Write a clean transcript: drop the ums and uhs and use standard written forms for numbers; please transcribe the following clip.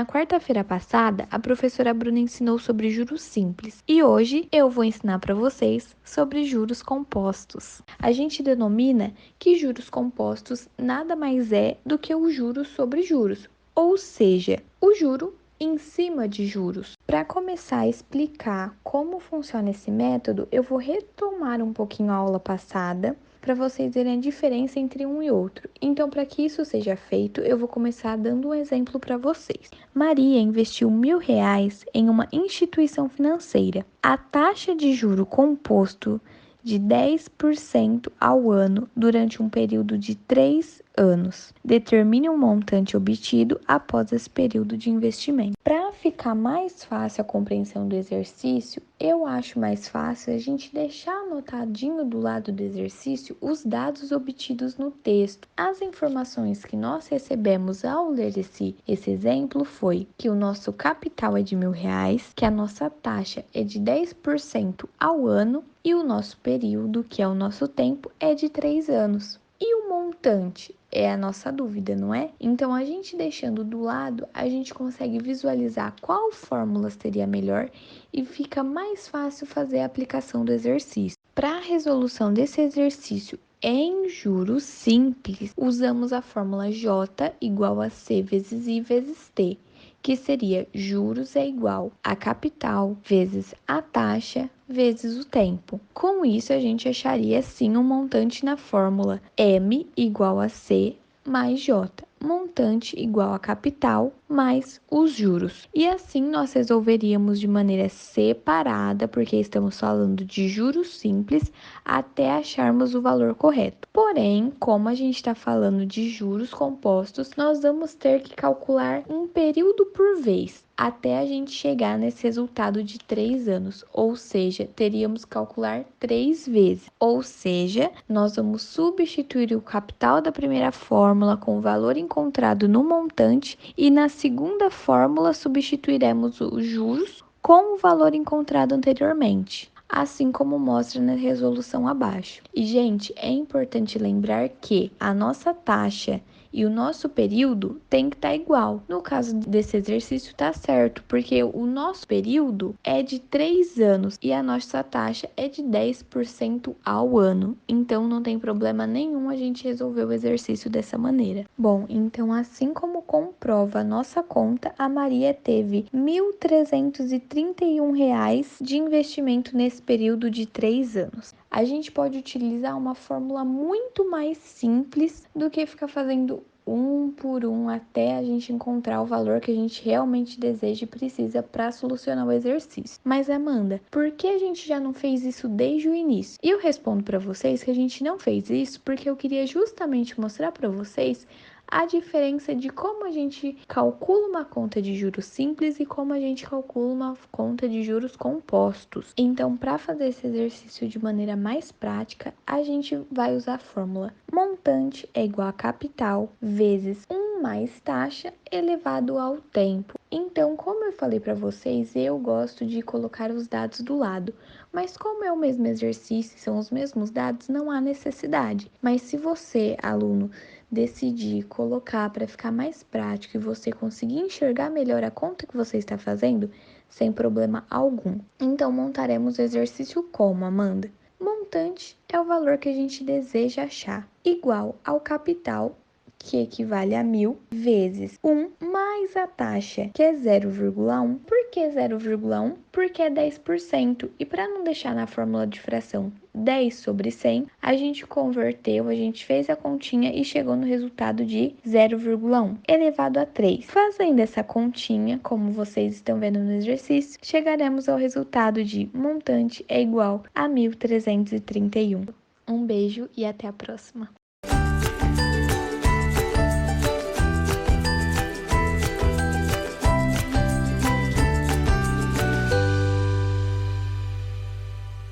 Na quarta-feira passada, a professora Bruna ensinou sobre juros simples e hoje eu vou ensinar para vocês sobre juros compostos. A gente denomina que juros compostos nada mais é do que o juros sobre juros, ou seja, o juro em cima de juros. Para começar a explicar como funciona esse método, eu vou retomar um pouquinho a aula passada para vocês verem a diferença entre um e outro. Então, para que isso seja feito, eu vou começar dando um exemplo para vocês. Maria investiu R$ 1.000 em uma instituição financeira. A taxa de juro composto de 10% ao ano durante um período de 3 anos. Determine um montante obtido após esse período de investimento. Para ficar mais fácil a compreensão do exercício, eu acho mais fácil a gente deixar anotadinho do lado do exercício os dados obtidos no texto. As informações que nós recebemos ao ler esse exemplo foi que o nosso capital é de R$ 1.000, que a nossa taxa é de 10% ao ano e o nosso período, que é o nosso tempo, é de 3 anos. E o montante? É a nossa dúvida, não é? Então, a gente deixando do lado, a gente consegue visualizar qual fórmula seria melhor e fica mais fácil fazer a aplicação do exercício. Para a resolução desse exercício em juros simples, usamos a fórmula J igual a C vezes I vezes T, que seria juros é igual a capital vezes a taxa vezes o tempo. Com isso, a gente acharia sim um montante na fórmula M igual a C mais J, montante igual a capital mais os juros. E assim nós resolveríamos de maneira separada, porque estamos falando de juros simples, até acharmos o valor correto. Porém, como a gente está falando de juros compostos, nós vamos ter que calcular um período por vez, até a gente chegar nesse resultado de 3 anos, ou seja, teríamos que calcular 3 vezes. Ou seja, nós vamos substituir o capital da primeira fórmula com o valor encontrado no montante e na segunda fórmula substituiremos os juros com o valor encontrado anteriormente, assim como mostra na resolução abaixo. E, gente, é importante lembrar que a nossa taxa e o nosso período tem que estar igual. No caso desse exercício, tá certo, porque o nosso período é de 3 anos e a nossa taxa é de 10% ao ano. Então, não tem problema nenhum a gente resolver o exercício dessa maneira. Bom, então, assim como comprova a nossa conta, a Maria teve R$ 1.331 de investimento nesse período de 3 anos. A gente pode utilizar uma fórmula muito mais simples do que ficar fazendo um por um até a gente encontrar o valor que a gente realmente deseja e precisa para solucionar o exercício. Mas, Amanda, por que a gente já não fez isso desde o início? E eu respondo para vocês que a gente não fez isso porque eu queria justamente mostrar para vocês a diferença de como a gente calcula uma conta de juros simples e como a gente calcula uma conta de juros compostos. Então, para fazer esse exercício de maneira mais prática, a gente vai usar a fórmula montante é igual a capital vezes 1 mais taxa elevado ao tempo. Então, como eu falei para vocês, eu gosto de colocar os dados do lado, mas como é o mesmo exercício, são os mesmos dados, não há necessidade. Mas se você, aluno, decidir colocar para ficar mais prático e você conseguir enxergar melhor a conta que você está fazendo, sem problema algum. Então, montaremos o exercício como, Amanda? Montante é o valor que a gente deseja achar, igual ao capital, que equivale a 1.000, vezes 1 mais a taxa, que é 0,1. Por que 0,1? Porque é 10%. E para não deixar na fórmula de fração 10 sobre 100, a gente converteu, a gente fez a continha e chegou no resultado de 0,1 elevado a 3. Fazendo essa continha, como vocês estão vendo no exercício, chegaremos ao resultado de montante é igual a 1.331. Um beijo e até a próxima.